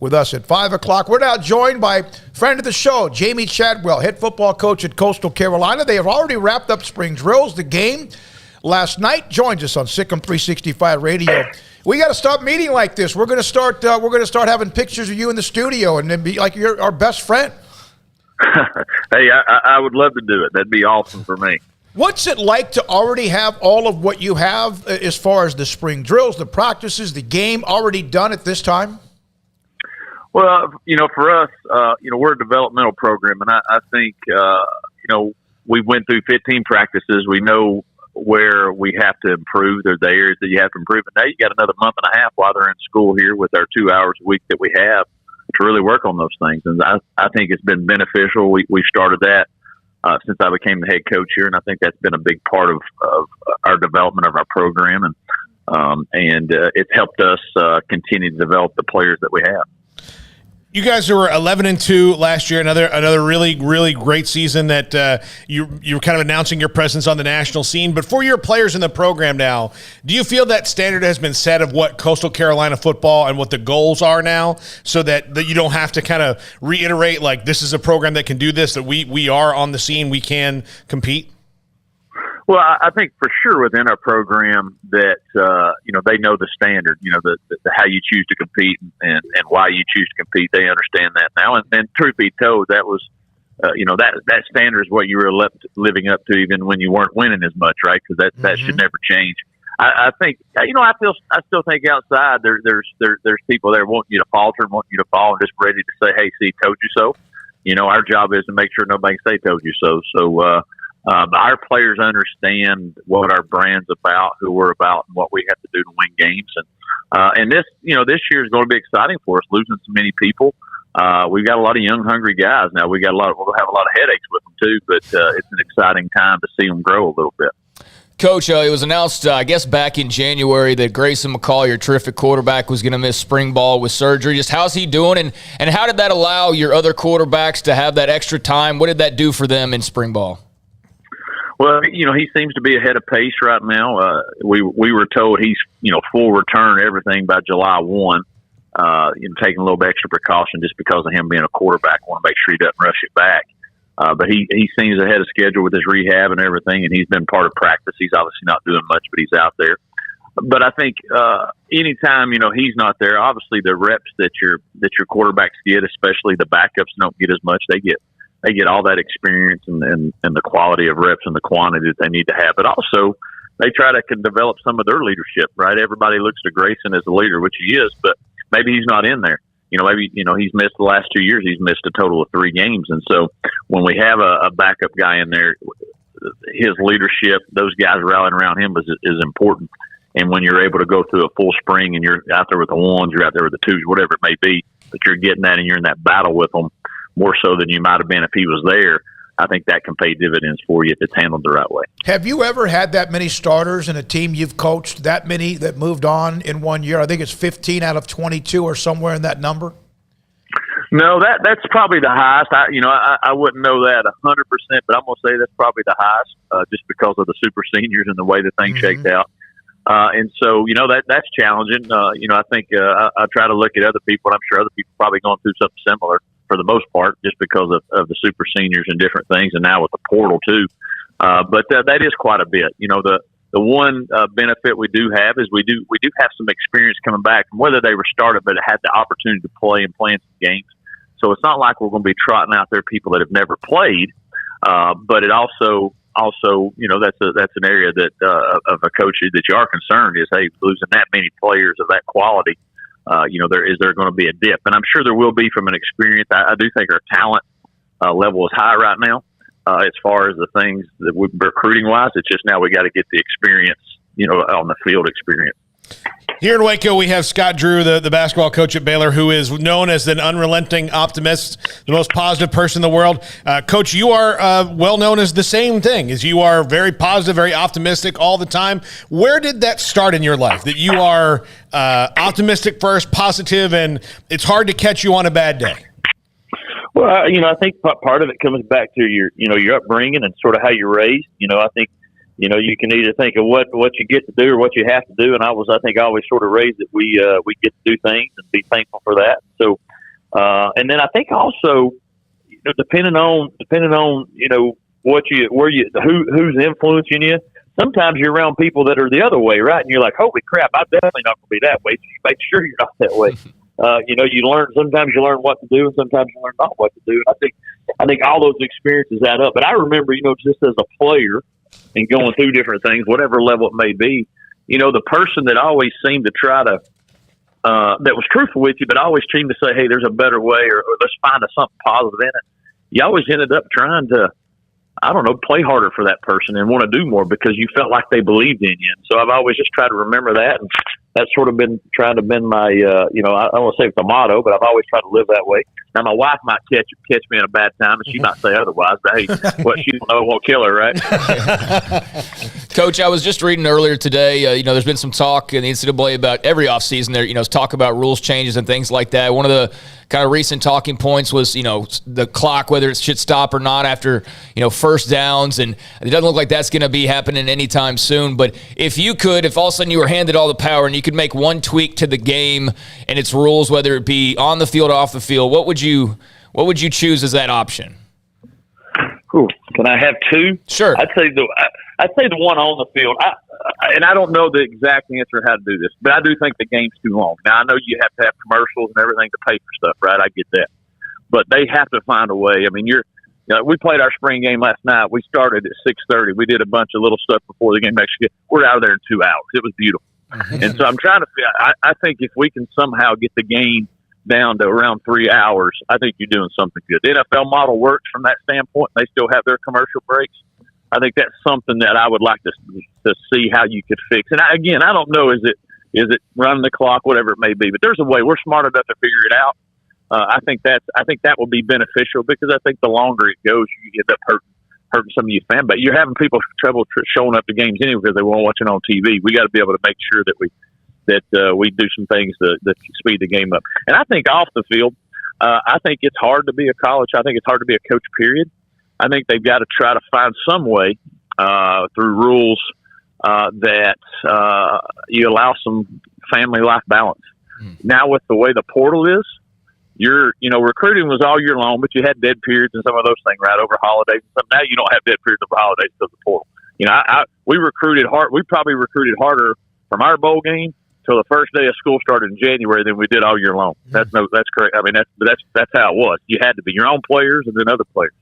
with us at 5 o'clock. We're now joined by friend of the show, Jamey Chadwell, head football coach at Coastal Carolina. They have already wrapped up spring drills. The game last night joins us on Sikkim 365 Radio. We got to stop meeting like this. We're going to start having pictures of you in the studio and then be like you're our best friend. Hey, I would love to do it. That'd be awesome for me. What's it like to already have all of what you have as far as the spring drills, the practices, the game already done at this time? Well, for us, we're a developmental program, and I think, we went through 15 practices. We know where we have to improve. There's the areas that you have to improve. And now you got another month and a half while they're in school here with our 2 hours a week that we have to really work on those things. And I think it's been beneficial. We started that since I became the head coach here, and I think that's been a big part of our development of our program, and it's helped us continue to develop the players that we have. You guys were 11-2 last year. Another really, really great season that you're kind of announcing your presence on the national scene. But for your players in the program now, do you feel that standard has been set of what Coastal Carolina football and what the goals are now, so that you don't have to kind of reiterate like this is a program that can do this, that we are on the scene, we can compete? Well, I think for sure within our program that, they know the standard, the how you choose to compete and why you choose to compete. They understand that now. And truth be told, that was, that standard is what you were living up to even when you weren't winning as much, right? Because that should never change. I think, I still think outside there's people there wanting you to falter and wanting you to fall and just ready to say, hey, see, told you so. Our job is to make sure nobody can say told you so. So, our players understand what our brand's about, who we're about, and what we have to do to win games. And this year is going to be exciting for us, losing so many people. We've got a lot of young, hungry guys now. We'll have a lot of headaches with them too, but it's an exciting time to see them grow a little bit. Coach, it was announced, I guess, back in January that Grayson McCall, your terrific quarterback, was going to miss spring ball with surgery. Just how's he doing, and how did that allow your other quarterbacks to have that extra time? What did that do for them in spring ball? Well, he seems to be ahead of pace right now. We were told he's, full return everything by July 1, taking a little bit extra precaution just because of him being a quarterback. Want to make sure he doesn't rush it back. But he seems ahead of schedule with his rehab and everything, and he's been part of practice. He's obviously not doing much, but he's out there. But I think anytime, he's not there, obviously the reps that your quarterbacks get, especially the backups, don't get as much. They get all that experience and the quality of reps and the quantity that they need to have. But also, they try to develop some of their leadership, right? Everybody looks to Grayson as a leader, which he is, but maybe he's not in there. Maybe he's missed the last 2 years. He's missed a total of 3 games. And so when we have a backup guy in there, his leadership, those guys rallying around him is important. And when you're able to go through a full spring and you're out there with the ones, you're out there with the twos, whatever it may be, but you're getting that and you're in that battle with them, more so than you might have been if he was there, I think that can pay dividends for you if it's handled the right way. Have you ever had that many starters in a team you've coached, that many that moved on in 1 year? I think it's 15 out of 22 or somewhere in that number. No, that's probably the highest. I wouldn't know that 100%, but I'm going to say that's probably the highest just because of the super seniors and the way the thing shaked out. And so, that's challenging. I think I try to look at other people, and I'm sure other people probably going through something similar for the most part, just because of the super seniors and different things, and now with the portal too. But that is quite a bit. The one benefit we do have is we do have some experience coming back, whether they were started, but had the opportunity to play and play in some games. So it's not like we're going to be trotting out there people that have never played, but it also that's an area that of a coach that you are concerned is, hey, losing that many players of that quality. Is there going to be a dip? And I'm sure there will be from an experience. I do think our talent level is high right now as far as the things that we recruiting wise. It's just now we got to get the experience, on the field experience. Here in Waco, we have Scott Drew, the basketball coach at Baylor, who is known as an unrelenting optimist, the most positive person in the world. Coach, you are well known as the same thing, as you are very positive, very optimistic all the time. Where did that start in your life, that you are optimistic first, positive, and it's hard to catch you on a bad day? Well, I think part of it comes back to your upbringing and sort of how you're raised. I think, you can either think of what you get to do or what you have to do. And I think always sort of raised that we get to do things and be thankful for that. So, And then I think also, depending on who's influencing you. Sometimes you're around people that are the other way, right? And you're like, holy crap, I'm definitely not going to be that way. So you make sure you're not that way. Sometimes you learn what to do, and sometimes you learn not what to do. And I think all those experiences add up. But I remember, just as a player and going through different things, whatever level it may be, the person that always seemed to try to, that was truthful with you, but always seemed to say, hey, there's a better way, or let's find something positive in it. You always ended up trying to, play harder for that person and want to do more because you felt like they believed in you. And so I've always just tried to remember that. And that's sort of been trying to been my, I don't want to say it's a motto, but I've always tried to live that way. Now, my wife might catch me in a bad time, and she might say otherwise, but hey, what she don't know won't kill her, right? Coach, I was just reading earlier today, there's been some talk in the NCAA about every offseason there, talk about rules changes and things like that. One of the kind of recent talking points was, the clock, whether it should stop or not after, first downs, and it doesn't look like that's going to be happening anytime soon. But if all of a sudden you were handed all the power and you could make one tweak to the game and its rules, whether it be on the field or off the field, what would you choose as that option? Ooh, can I have two? Sure. I'd say the one on the field. I don't know the exact answer how to do this, but I do think the game's too long. Now, I know you have to have commercials and everything to pay for stuff, right? I get that. But they have to find a way. I mean, we played our spring game last night. We started at 6:30. We did a bunch of little stuff before the game actually. We're out of there in 2 hours. It was beautiful. And so I'm trying to – I think if we can somehow get the game down to around 3 hours, I think you're doing something good. The NFL model works from that standpoint. They still have their commercial breaks. I think that's something that I would like to see how you could fix. And I don't know, is it running the clock, whatever it may be, but there's a way. We're smart enough to figure it out. I think that will be beneficial because I think the longer it goes, you end up hurting some of your fan base. You're having people trouble showing up to games anyway because they won't watch it on TV. We got to be able to make sure that we do some things that speed the game up. And I think off the field, I think it's hard to be a college. I think it's hard to be a coach, period. I think they've got to try to find some way through rules that you allow some family life balance. Now, with the way the portal is, recruiting was all year long, but you had dead periods and some of those things, right, over holidays. Now you don't have dead periods over holidays because of the portal. We recruited hard. We probably recruited harder from our bowl game till the first day of school started in January than we did all year long. That's correct. I mean, that's how it was. You had to be your own players and then other players.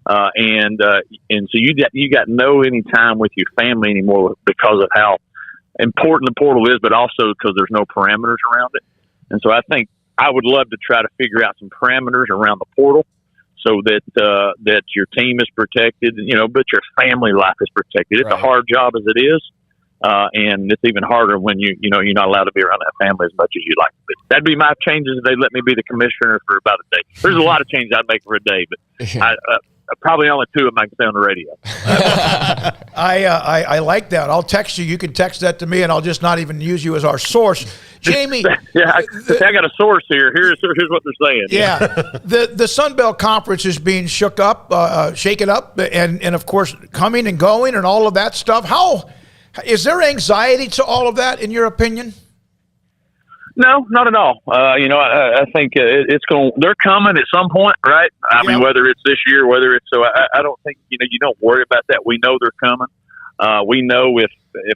And so you got no any time with your family anymore because of how important the portal is, but also because there's no parameters around it. And so I think I would love to try to figure out some parameters around the portal so that your team is protected, but your family life is protected. It's a hard job as it is. And it's even harder when you're not allowed to be around that family as much as you'd like to be. That'd be my changes if they let me be the commissioner for about a day. There's a lot of changes I'd make for a day, but probably only two of them I can say on the radio. I like that. I'll text you. You can text that to me, and I'll just not even use you as our source. Jamey. Yeah, I got a source here. Here's what they're saying. Yeah. The Sun Belt Conference is being shaken up, and of course, coming and going and all of that stuff. How is there anxiety to all of that, in your opinion? No, not at all. I think it's going. They're coming at some point, right? I mean, whether it's this year, whether it's so. I don't think you don't worry about that. We know they're coming. We know if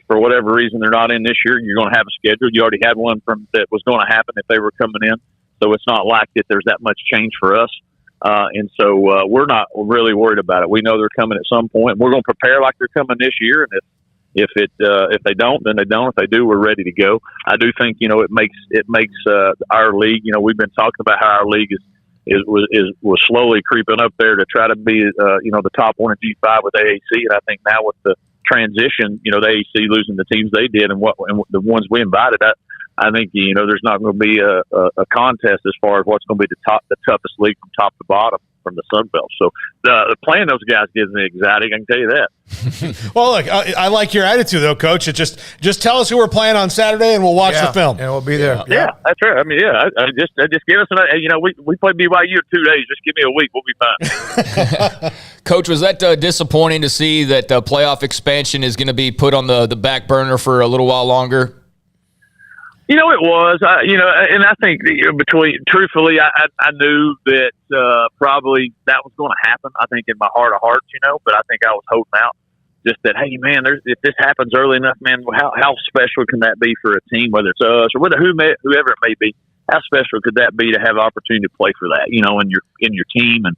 for whatever reason they're not in this year, you're going to have a schedule. You already had one that was going to happen if they were coming in. So it's not like that. There's that much change for us, and so we're not really worried about it. We know they're coming at some point. We're going to prepare like they're coming this year, and if they don't, then they don't. If they do, we're ready to go. I do think it makes our league. We've been talking about how our league was slowly creeping up there to try to be the top one in G5 with AAC, and I think now with the transition, the AAC losing the teams they did and the ones we invited, I think there's not going to be a contest as far as what's going to be the toughest league from top to bottom from the Sun Belt. So playing those guys gives me exciting. I can tell you that. Well, look, I like your attitude though, Coach. It just tell us who we're playing on Saturday and we'll watch the film. And we'll be there. Yeah, that's right. I mean, I just give us we play BYU in 2 days. Just give me a week. We'll be fine. Coach, was that disappointing to see that playoff expansion is going to be put on the back burner for a little while longer? You know, it was. And I think truthfully, I knew that probably that was going to happen. I think in my heart of hearts, but I think I was holding out. Just that, hey, man, if this happens early enough, man, how special can that be for a team, whether it's us or whoever it may be? How special could that be to have opportunity to play for that, in your team, and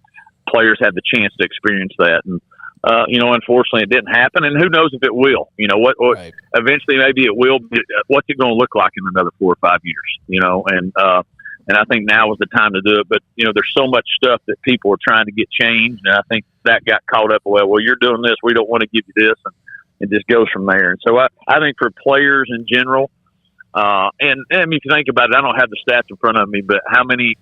players have the chance to experience that. And unfortunately, it didn't happen, and who knows if it will. Right. Eventually, maybe it will. What's it going to look like in another 4 or 5 years? And I think now is the time to do it. But there's so much stuff that people are trying to get changed, and I think that got caught up. Well, you're doing this, we don't want to give you this, and it just goes from there. And so I think for players in general, and I mean, if you think about it, I don't have the stats in front of me, but how many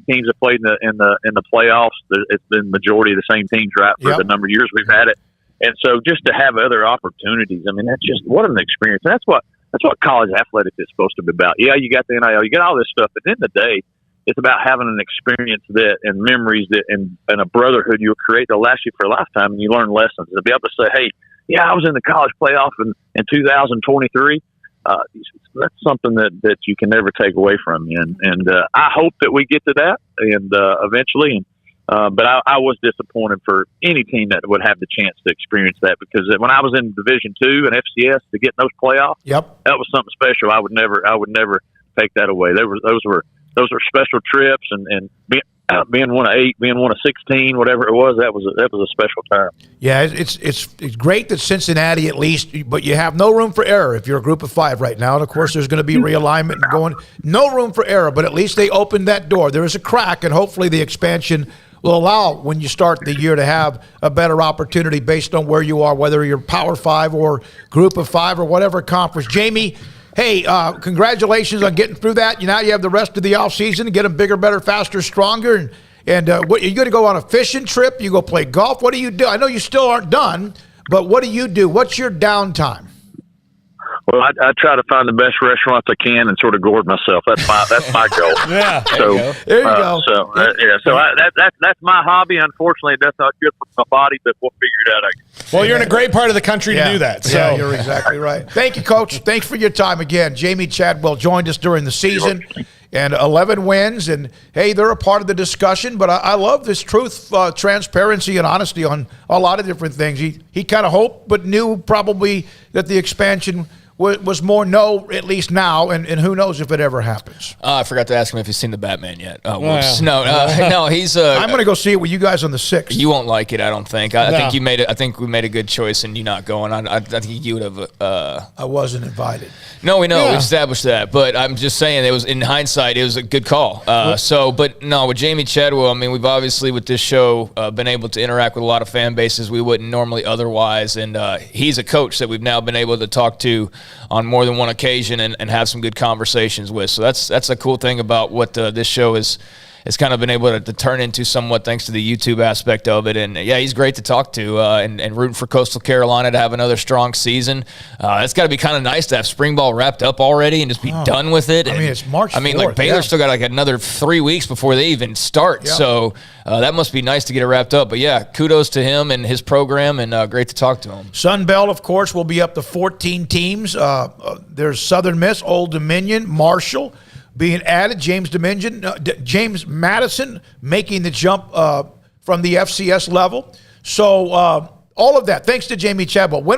teams have played in the playoffs? It's been majority of the same teams, right, for the number of years we've had it. And so just to have other opportunities, I mean, that's just what an experience. And that's what college athletics is supposed to be about. Yeah, you got the NIL, you got all this stuff, but at the end of the day, it's about having an experience and memories and a brotherhood you'll create that'll last you for a lifetime, and you learn lessons. To be able to say, hey, yeah, I was in the college playoff in 2023. That's something that you can never take away from you. And I hope that we get to that and eventually. But I was disappointed for any team that would have the chance to experience that, because when I was in Division II and FCS to get in those playoffs, that was something special. I would never take that away. Those were special trips, and being one of 8, being one of 16, whatever it was, that was a special time. Yeah, it's great that Cincinnati, at least, but you have no room for error if you're a group of 5 right now. And of course, there's going to be realignment and going, no room for error, but at least they opened that door. There is a crack, and hopefully the expansion will allow, when you start the year, to have a better opportunity based on where you are, whether you're Power 5 or Group of 5 or whatever conference. Jamey, hey, congratulations on getting through that. Now you have the rest of the offseason to get them bigger, better, faster, stronger. And what, you going to go on a fishing trip? You go play golf? What do you do? I know you still aren't done, but what do you do? What's your downtime? Well, I try to find the best restaurants I can and sort of gourd myself. That's my goal. Yeah. There you go. That's my hobby. Unfortunately, that's not good for my body, but we'll figure it out. Well, you're in a great part of the country to do that. So. Yeah, you're exactly right. Thank you, Coach. Thanks for your time again. Jamey Chadwell joined us during the season. And 11 wins, and hey, they're a part of the discussion. But I love this truth, transparency, and honesty on a lot of different things. He kind of hoped, but knew probably that the expansion was more at least now, and who knows if it ever happens. I forgot to ask him if he's seen the Batman yet. Whoops. No, he's. I'm going to go see it with you guys on the 6th. You won't like it, I don't think. I think you made it. I think we made a good choice in you not going. I think you would have. I wasn't invited. No, we know. We established that. But I'm just saying, it was, in hindsight, it was a good call. But no, with Jamey Chadwell, I mean, we've obviously, with this show, been able to interact with a lot of fan bases we wouldn't normally otherwise. And he's a coach that we've now been able to talk to on more than one occasion and have some good conversations with. So that's a cool thing about what this show is. It's kind of been able to turn into somewhat thanks to the YouTube aspect of it. And, yeah, he's great to talk to and rooting for Coastal Carolina to have another strong season. It's got to be kind of nice to have spring ball wrapped up already and just be done with it. I mean, it's March 4th. I mean, like, Baylor's still got like another 3 weeks before they even start. Yeah. So that must be nice to get it wrapped up. But, yeah, kudos to him and his program, and great to talk to him. Sun Belt, of course, will be up to 14 teams. There's Southern Miss, Old Dominion, Marshall being added, James Madison making the jump from the FCS level. So all of that, thanks to Jamey Chadwell. When